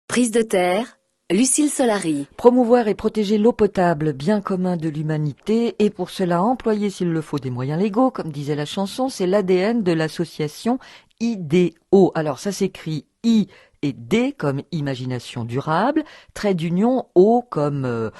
Prise de terre, Lucille Solari. Promouvoir et protéger l'eau potable, bien commun de l'humanité, et pour cela employer s'il le faut des moyens légaux, comme disait la chanson, c'est l'ADN de l'association IDEO. Alors ça s'écrit I et D comme imagination durable, trait d'union, eau comme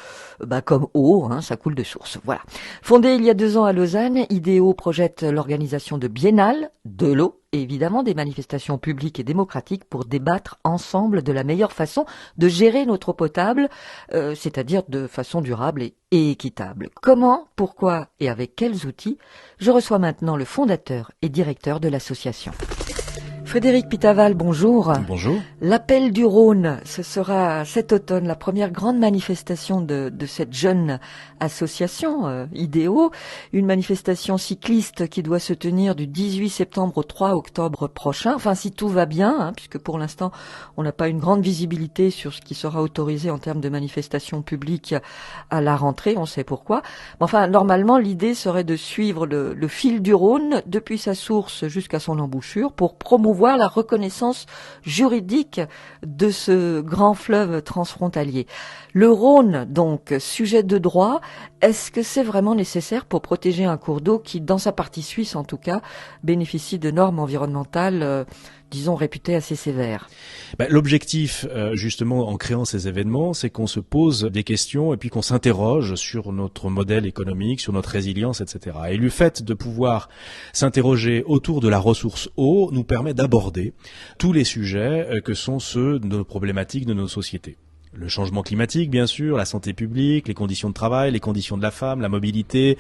eau, ça coule de source. Voilà. Fondée il y a 2 ans à Lausanne, IDEO projette l'organisation de biennales de l'eau et évidemment des manifestations publiques et démocratiques pour débattre ensemble de la meilleure façon de gérer notre eau potable, c'est-à-dire de façon durable et équitable. Comment, pourquoi et avec quels outils? Je reçois maintenant le fondateur et directeur de l'association. Frédéric Pitaval, bonjour. Bonjour. L'Appel du Rhône, ce sera cet automne la première grande manifestation de cette jeune association IDEO, une manifestation cycliste qui doit se tenir du 18 septembre au 3 octobre prochain, enfin si tout va bien, puisque pour l'instant on n'a pas une grande visibilité sur ce qui sera autorisé en termes de manifestations publiques à la rentrée, on sait pourquoi. Mais enfin, normalement l'idée serait de suivre le fil du Rhône depuis sa source jusqu'à son embouchure pour promouvoir la reconnaissance juridique de ce grand fleuve transfrontalier. Le Rhône, donc, sujet de droit, est-ce que c'est vraiment nécessaire pour protéger un cours d'eau qui, dans sa partie suisse en tout cas, bénéficie de normes environnementales, disons, réputées assez sévères? L'objectif, justement, en créant ces événements, c'est qu'on se pose des questions et puis qu'on s'interroge sur notre modèle économique, sur notre résilience, etc. Et le fait de pouvoir s'interroger autour de la ressource eau nous permet d'aborder tous les sujets que sont ceux de nos problématiques de nos sociétés. Le changement climatique, bien sûr, la santé publique, les conditions de travail, les conditions de la femme, la mobilité.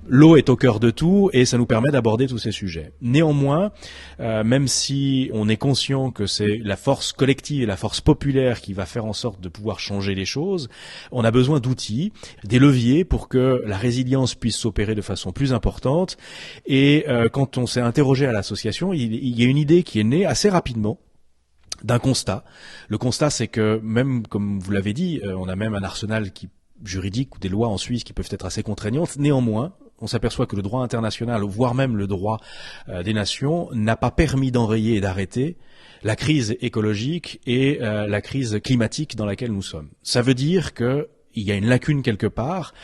L'eau est au cœur de tout et ça nous permet d'aborder tous ces sujets. Néanmoins, même si on est conscient que c'est la force collective et la force populaire qui va faire en sorte de pouvoir changer les choses, on a besoin d'outils, des leviers pour que la résilience puisse s'opérer de façon plus importante. Et quand on s'est interrogé à l'association, il y a une idée qui est née assez rapidement d'un constat. Le constat, c'est que même, comme vous l'avez dit, on a même un arsenal juridique ou des lois en Suisse qui peuvent être assez contraignantes. Néanmoins, on s'aperçoit que le droit international, voire même le droit des nations, n'a pas permis d'enrayer et d'arrêter la crise écologique et la crise climatique dans laquelle nous sommes. Ça veut dire que il y a une lacune quelque part.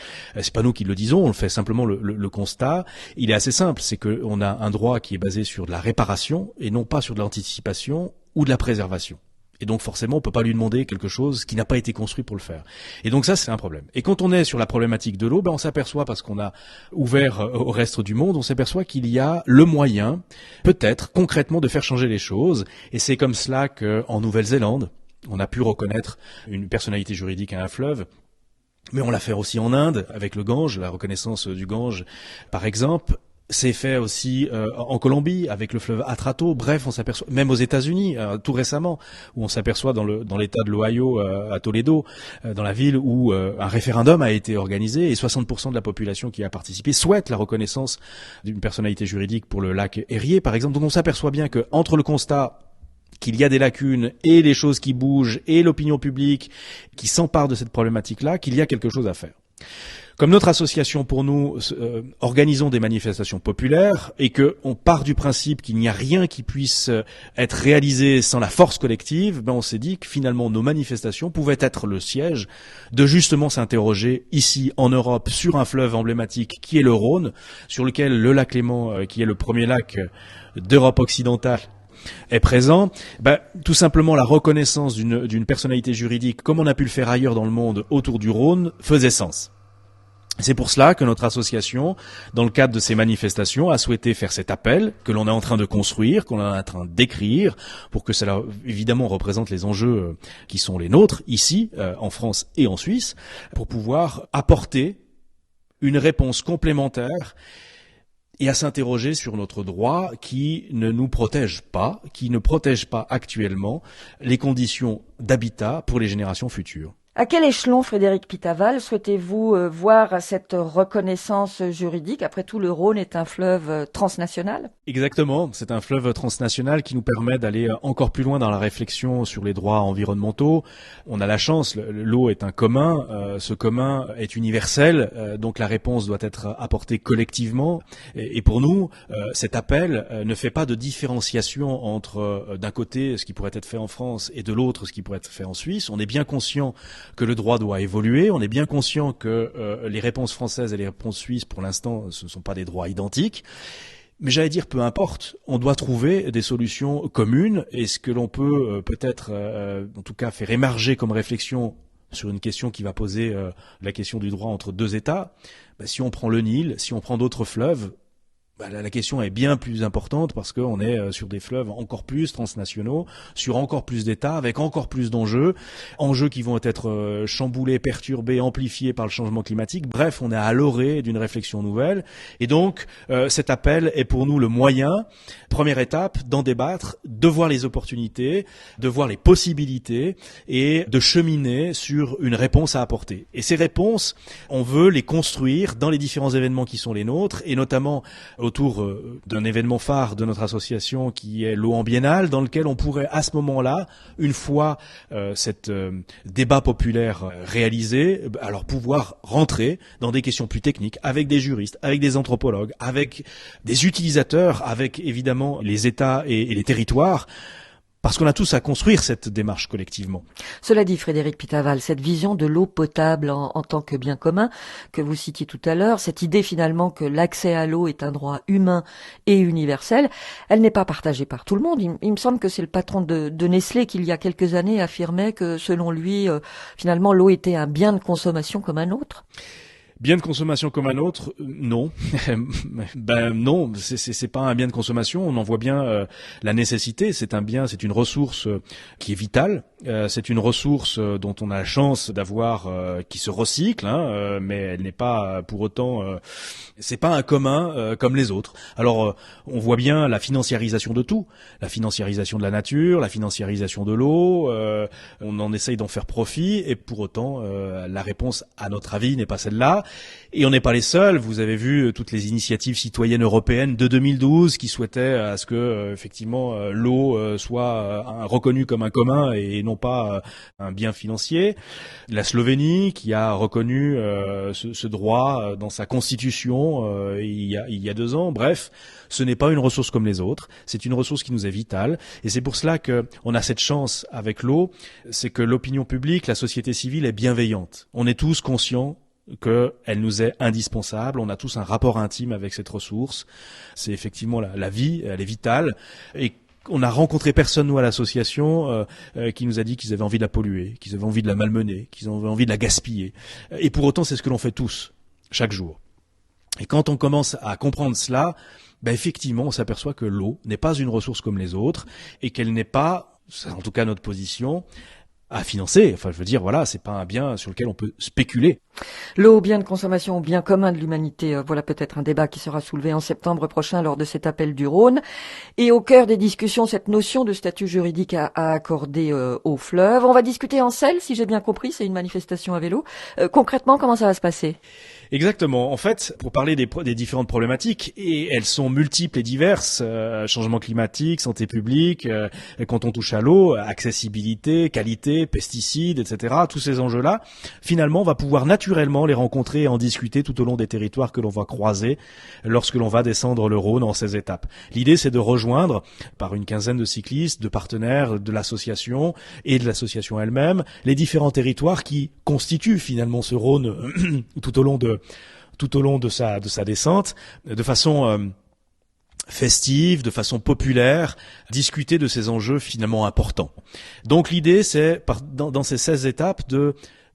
C'est pas nous qui le disons, on le fait simplement le constat. Il est assez simple, c'est qu'on a un droit qui est basé sur de la réparation et non pas sur de l'anticipation ou de la préservation. Et donc forcément, on peut pas lui demander quelque chose qui n'a pas été construit pour le faire. Et donc ça, c'est un problème. Et quand on est sur la problématique de l'eau, on s'aperçoit, parce qu'on a ouvert au reste du monde, on s'aperçoit qu'il y a le moyen, peut-être, concrètement, de faire changer les choses. Et c'est comme cela qu'en Nouvelle-Zélande, on a pu reconnaître une personnalité juridique à un fleuve. Mais on l'a fait aussi en Inde, avec le Gange, la reconnaissance du Gange, par exemple. C'est fait aussi en Colombie avec le fleuve Atrato. Bref, on s'aperçoit même aux États-Unis tout récemment où on s'aperçoit dans l'État de l'Ohio à Toledo, dans la ville où un référendum a été organisé et 60% de la population qui a participé souhaite la reconnaissance d'une personnalité juridique pour le lac Erie, par exemple. Donc on s'aperçoit bien que entre le constat qu'il y a des lacunes et les choses qui bougent et l'opinion publique qui s'empare de cette problématique-là, qu'il y a quelque chose à faire. Comme notre association, pour nous, organisons des manifestations populaires et qu'on part du principe qu'il n'y a rien qui puisse être réalisé sans la force collective, on s'est dit que finalement nos manifestations pouvaient être le siège de justement s'interroger ici en Europe sur un fleuve emblématique qui est le Rhône, sur lequel le lac Léman, qui est le premier lac d'Europe occidentale, est présent. Tout simplement la reconnaissance d'une personnalité juridique, comme on a pu le faire ailleurs dans le monde autour du Rhône, faisait sens. C'est pour cela que notre association, dans le cadre de ces manifestations, a souhaité faire cet appel que l'on est en train de construire, qu'on est en train d'écrire, pour que cela, évidemment, représente les enjeux qui sont les nôtres, ici, en France et en Suisse, pour pouvoir apporter une réponse complémentaire et à s'interroger sur notre droit qui ne nous protège pas, qui ne protège pas actuellement les conditions d'habitat pour les générations futures. À quel échelon, Frédéric Pitaval, souhaitez-vous voir cette reconnaissance juridique? Après tout, le Rhône est un fleuve transnational. Exactement, c'est un fleuve transnational qui nous permet d'aller encore plus loin dans la réflexion sur les droits environnementaux. On a la chance, l'eau est un commun, ce commun est universel, donc la réponse doit être apportée collectivement. Et pour nous, cet appel ne fait pas de différenciation entre d'un côté ce qui pourrait être fait en France et de l'autre ce qui pourrait être fait en Suisse. On est bien conscient que le droit doit évoluer, on est bien conscient que les réponses françaises et les réponses suisses, pour l'instant, ce ne sont pas des droits identiques. Mais j'allais dire, peu importe, on doit trouver des solutions communes, et ce que l'on peut peut-être, en tout cas, faire émerger comme réflexion sur une question qui va poser la question du droit entre deux États, si on prend le Nil, si on prend d'autres fleuves, la question est bien plus importante parce qu'on est sur des fleuves encore plus transnationaux, sur encore plus d'États, avec encore plus d'enjeux, enjeux qui vont être chamboulés, perturbés, amplifiés par le changement climatique. Bref, on est à l'orée d'une réflexion nouvelle. Et donc, cet appel est pour nous le moyen, première étape, d'en débattre, de voir les opportunités, de voir les possibilités et de cheminer sur une réponse à apporter. Et ces réponses, on veut les construire dans les différents événements qui sont les nôtres, et notamment autour d'un événement phare de notre association qui est l'eau en biennale, dans lequel on pourrait à ce moment-là, une fois cet débat populaire réalisé, alors pouvoir rentrer dans des questions plus techniques avec des juristes, avec des anthropologues, avec des utilisateurs, avec évidemment les États et les territoires, parce qu'on a tous à construire cette démarche collectivement. Cela dit, Frédéric Pitaval, cette vision de l'eau potable en tant que bien commun que vous citiez tout à l'heure, cette idée finalement que l'accès à l'eau est un droit humain et universel, elle n'est pas partagée par tout le monde. Il me semble que c'est le patron de Nestlé qui, il y a quelques années, affirmait que selon lui, finalement, l'eau était un bien de consommation comme un autre. Bien de consommation comme un autre, non. Non, c'est pas un bien de consommation. On en voit bien la nécessité. C'est un bien, c'est une ressource qui est vitale. C'est une ressource dont on a la chance d'avoir, qui se recycle, mais elle n'est pas pour autant. C'est pas un commun comme les autres. Alors, on voit bien la financiarisation de tout, la financiarisation de la nature, la financiarisation de l'eau. On en essaye d'en faire profit, et pour autant, la réponse, à notre avis, n'est pas celle-là. Et on n'est pas les seuls. Vous avez vu toutes les initiatives citoyennes européennes de 2012 qui souhaitaient à ce que effectivement l'eau soit reconnue comme un commun et non pas un bien financier. La Slovénie qui a reconnu ce droit dans sa constitution il y a 2 ans. Bref, ce n'est pas une ressource comme les autres. C'est une ressource qui nous est vitale, et c'est pour cela que on a cette chance avec l'eau, c'est que l'opinion publique, la société civile est bienveillante. On est tous conscients qu'elle nous est indispensable, on a tous un rapport intime avec cette ressource, c'est effectivement la vie, elle est vitale, et on n'a rencontré personne, nous, à l'association, qui nous a dit qu'ils avaient envie de la polluer, qu'ils avaient envie de la malmener, qu'ils avaient envie de la gaspiller. Et pour autant, c'est ce que l'on fait tous, chaque jour. Et quand on commence à comprendre cela, effectivement, on s'aperçoit que l'eau n'est pas une ressource comme les autres, et qu'elle n'est pas, c'est en tout cas notre position, à financer. Enfin, je veux dire, voilà, c'est pas un bien sur lequel on peut spéculer. L'eau, bien de consommation, bien commun de l'humanité, voilà peut-être un débat qui sera soulevé en septembre prochain lors de cet appel du Rhône. Et au cœur des discussions, cette notion de statut juridique à accorder aux fleuves. On va discuter en selle, si j'ai bien compris, c'est une manifestation à vélo. Concrètement, comment ça va se passer ? Exactement. En fait, pour parler des différentes problématiques, et elles sont multiples et diverses, changement climatique, santé publique, quand on touche à l'eau, accessibilité, qualité, pesticides, etc., tous ces enjeux-là, finalement, on va pouvoir naturellement les rencontrer et en discuter tout au long des territoires que l'on va croiser lorsque l'on va descendre le Rhône en 16 étapes. L'idée, c'est de rejoindre, par une quinzaine de cyclistes, de partenaires de l'association et de l'association elle-même, les différents territoires qui constituent finalement ce Rhône tout au long de sa descente, de façon festive, de façon populaire, discuter de ces enjeux finalement importants. Donc l'idée, c'est dans ces 16 étapes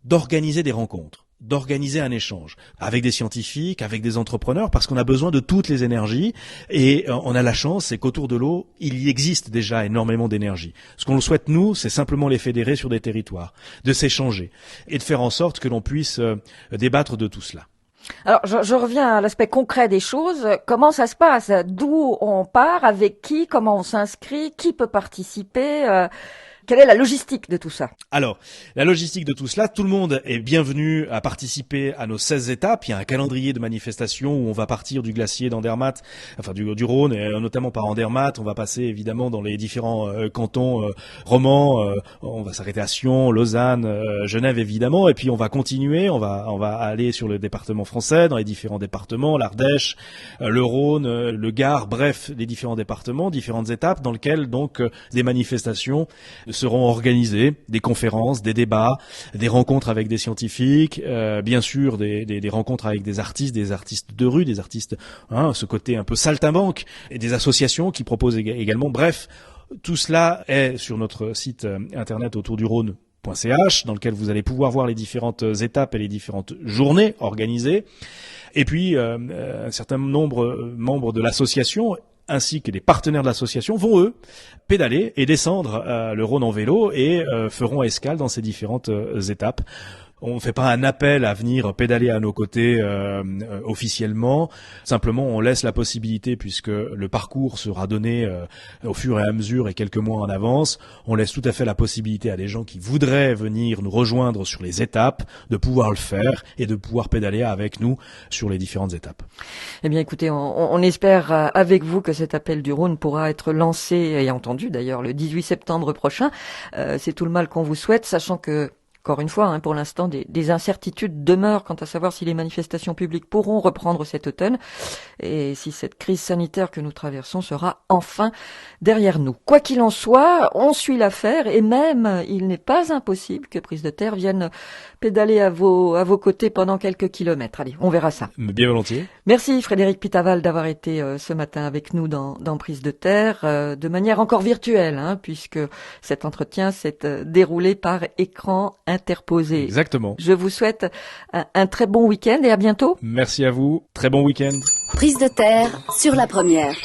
d'organiser des rencontres, d'organiser un échange avec des scientifiques, avec des entrepreneurs, parce qu'on a besoin de toutes les énergies, et on a la chance, c'est qu'autour de l'eau, il y existe déjà énormément d'énergie. Ce qu'on souhaite, nous, c'est simplement les fédérer sur des territoires, de s'échanger, et de faire en sorte que l'on puisse débattre de tout cela. Alors, je reviens à l'aspect concret des choses. Comment ça se passe ? D'où on part ? Avec qui ? Comment on s'inscrit ? Qui peut participer ? Quelle est la logistique de tout ça? Alors, la logistique de tout cela, tout le monde est bienvenu à participer à nos 16 étapes. Il y a un calendrier de manifestations où on va partir du glacier d'Andermatt, enfin du Rhône, et notamment par Andermatt. On va passer évidemment dans les différents cantons romans. On va s'arrêter à Sion, Lausanne, Genève évidemment, et puis on va continuer. On va aller sur le département français, dans les différents départements, l'Ardèche, le Rhône, le Gard, bref, les différents départements, différentes étapes dans lesquelles donc des manifestations seront organisées, des conférences, des débats, des rencontres avec des scientifiques, bien sûr des rencontres avec des artistes de rue, des artistes, ce côté un peu saltimbanque, et des associations qui proposent également. Bref, tout cela est sur notre site internet autourdurhône.ch, dans lequel vous allez pouvoir voir les différentes étapes et les différentes journées organisées. Et puis, un certain nombre membres de l'association ainsi que des partenaires de l'association vont, eux, pédaler et descendre le Rhône en vélo et feront escale dans ces différentes étapes. On ne fait pas un appel à venir pédaler à nos côtés officiellement. Simplement, on laisse la possibilité, puisque le parcours sera donné au fur et à mesure et quelques mois en avance, on laisse tout à fait la possibilité à des gens qui voudraient venir nous rejoindre sur les étapes de pouvoir le faire et de pouvoir pédaler avec nous sur les différentes étapes. Eh bien, écoutez, on espère avec vous que cet appel du Rhône pourra être lancé et entendu d'ailleurs le 18 septembre prochain. C'est tout le mal qu'on vous souhaite, sachant que encore une fois, pour l'instant, des incertitudes demeurent quant à savoir si les manifestations publiques pourront reprendre cet automne et si cette crise sanitaire que nous traversons sera enfin derrière nous. Quoi qu'il en soit, on suit l'affaire et même il n'est pas impossible que Prise de Terre vienne pédaler à vos côtés pendant quelques kilomètres. Allez, on verra ça. Bien volontiers. Merci Frédéric Pitaval d'avoir été ce matin avec nous dans Prise de Terre, de manière encore virtuelle, puisque cet entretien s'est déroulé par écran interposé. Exactement. Je vous souhaite un très bon week-end et à bientôt. Merci à vous. Très bon week-end. Prise de Terre sur la première.